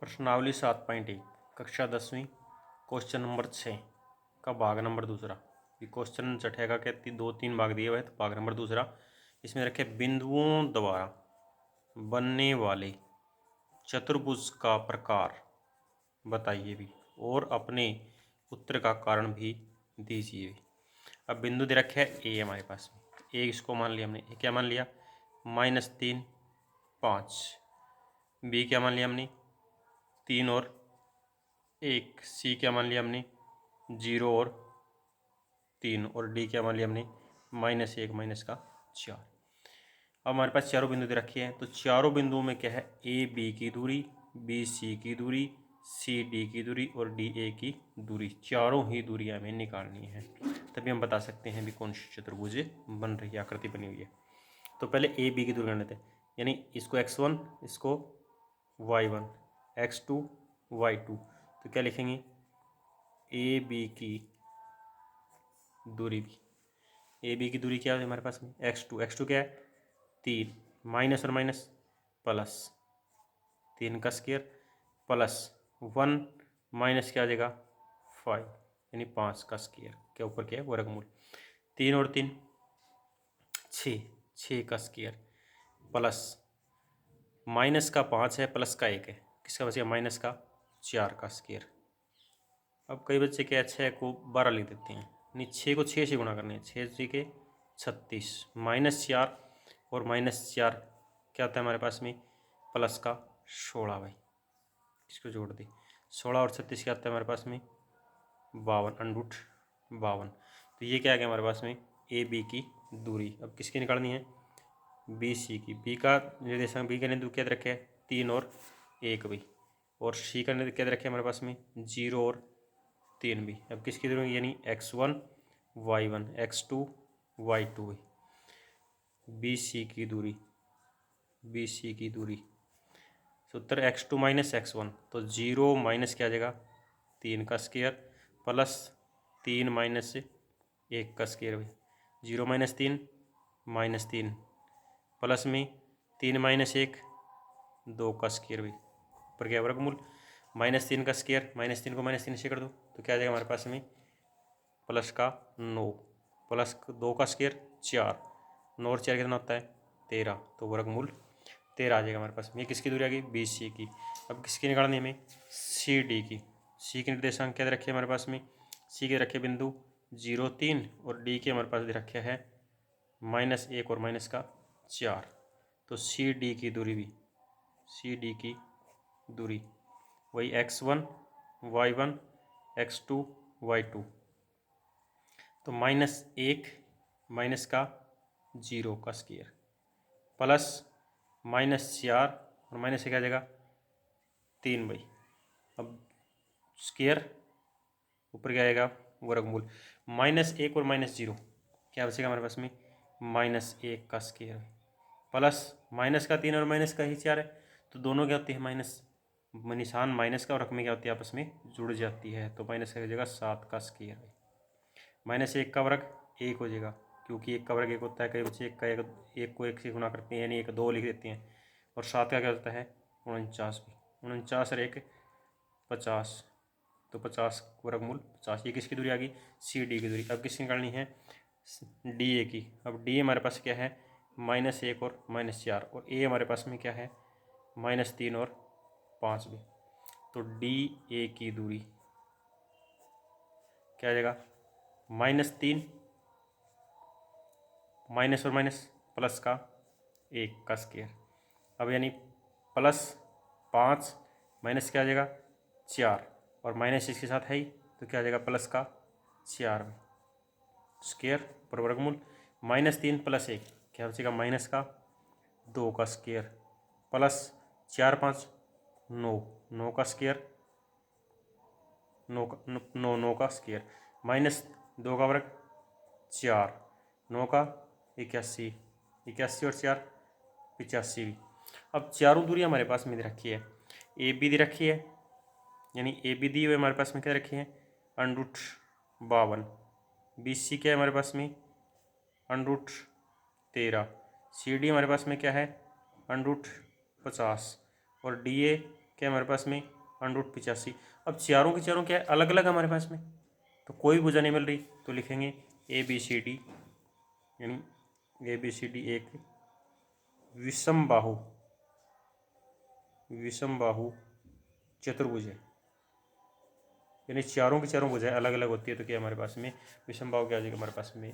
प्रश्नावली 7.1 कक्षा 10वीं क्वेश्चन नंबर 6 का भाग नंबर दूसरा। ये क्वेश्चन चटेगा के 2-3 भाग दिए हुए, तो भाग नंबर दूसरा इसमें रखे बिंदुओं द्वारा बनने वाले चतुर्भुज का प्रकार बताइए भी और अपने उत्तर का कारण भी दीजिए। अब बिंदु दे रखे है ए हमारे पास, ए इसको मान लिया हमने, क्या मान लिया -3 5, बी क्या मान लिया हमने 3 और 1, सी क्या मान लिया हमने 0 और 3, और डी क्या मान लिया हमने -1 -4। अब हमारे पास चारों बिंदु दे रखे हैं, तो चारों बिंदुओं में क्या है ए बी की दूरी, बी सी की दूरी, सी डी की दूरी और डी ए की दूरी, चारों ही दूरियां हमें निकालनी है, तभी हम बता सकते हैं भी कौन सी चतुर्भुज बन रही है, आकृति बनी हुई है। तो पहले ए बी की दूरी कर लेते हैं, यानी इसको x1 इसको y1 x2 y2, तो क्या लिखेंगे ए बी की दूरी भी, ए बी की दूरी क्या है हमारे पास में x2 क्या है 3, माइनस और माइनस प्लस 3 का स्क्वायर प्लस 1 माइनस क्या आ जाएगा 5, यानी 5 का स्क्वायर, क्या ऊपर क्या है वर्गमूल, 3 और 3 6 का स्क्वायर प्लस माइनस का 5 है प्लस का 1 है, किसका बचेगा माइनस का 4 का स्क्वायर। अब कई बच्चे क्या 6 को 12 लिख देते हैं, नहीं 6 को 6 से गुणा करने हैं, 6 के 36 -4 और -4 क्या होता है हमारे पास में प्लस का 16 भाई, इसको जोड़ दे 16 और 36 क्या आता है हमारे पास में 52 तो ये क्या आ गया हमारे पास में ए बी की दूरी। अब किसकी निकालनी है बी सी की, बी का निर्देशांक, बी का निर्देशांक क्या रखे है 3 और 1 भी, और सी का निर्देशांक क्या रखे हमारे पास में 0 और 3 भी। अब किसकी दूरी यानी x1 y1 x2 y2 भी, बी सी की दूरी, बी सी की दूरी सूत्र x2 -x1, तो 0 माइनस क्या आ जाएगा 3 का स्क्वायर प्लस 3 माइनस 1 का स्क्वायर भाई, 0 -3 -3 प्लस में 3 -1 2 का स्क्वायर भाई, ऊपर क्या वर्गमूल -3 का स्क्वायर, -3 को -3 से कर दो तो क्या आ जाएगा हमारे पास में प्लस का 9 प्लस 2 का स्क्वायर 4, 9 और 4 कितना होता है 13, तो वर्गमूल 13 आ जाएगा हमारे पास। ये किसकी दूरी आ गई बी सी की। अब किसकी निकालनी हमें सी डी की, सी के निर्देशांक क्या रखे हमारे पास में, सी के रखे बिंदु 0 3 और डी के हमारे पास दे रखे है -1 और -4, तो सी डी की दूरी भी, सी डी की दूरी वही x1 y1 x2 y2, तो -1 माइनस का 0 का स्क्वायर प्लस -4 और माइनस से क्या आ जाएगा 3 भाई, अब स्क्वायर ऊपर क्या आएगा वर्गमूल, -1 और -0 क्या बचेगा हमारे पास में -1 का स्क्वायर प्लस माइनस का 3 और माइनस का ही 4 है, तो दोनों क्या होती है माइनस, निशान माइनस का और रकमें क्या होती है आपस में जुड़ जाती है, तो माइनस का हो जाएगा 7 का स्क्वायर, -1 का वर्ग 1 हो जाएगा, क्योंकि 1 का वर्ग 1 होता है, कई बच्चे 1 को 1 से गुणा करते हैं यानी 1 2 लिख देते हैं, और 7 का क्या होता है 49 भी, 49 और 1 50, तो 50 वर्गमूल 50। ये किसकी दूरी आ गई सी डी की दूरी। अब किसकी निकालनी है डी ए की। अब डी हमारे पास क्या है -1 और -4, और ए हमारे पास में क्या है -3 और 5 भी, तो डी ए की दूरी क्या आ जाएगा -3 माइनस और माइनस प्लस का 1 का स्क्वायर, अब यानी +5 माइनस क्या आ जाएगा 4, और माइनस इसके साथ है ही, तो क्या आ जाएगा प्लस का 4 स्क्वायर पर वर्गमूल, -3 + 1 क्या बचेगा माइनस का 2 का स्क्वायर प्लस 4 5 9, 9 का स्क्वायर 9 का स्क्वायर -2 का वर्ग 4, 9 का 81, 81 और 4 85 भी। अब चारों दूरी हमारे पास में दे रखी है, ए बी दे रखी है, यानी ए बी दी हुई हमारे पास में क्या रखी है √52, बी सी क्या है हमारे पास में √13, सी डी हमारे पास में क्या है √50, और डी ए क्या हमारे पास में √85। अब चारों के चारों क्या है, अलग अलग हमारे पास में, तो कोई भुजा नहीं मिल रही, तो लिखेंगे ABCD, यानी ABCD एक विषम बाहु चतुर्भुज है, यानी चारों की चारों भुजाएं अलग अलग होती है, तो क्या हमारे पास में विषम बाहु क्या आ जाएगा हमारे पास में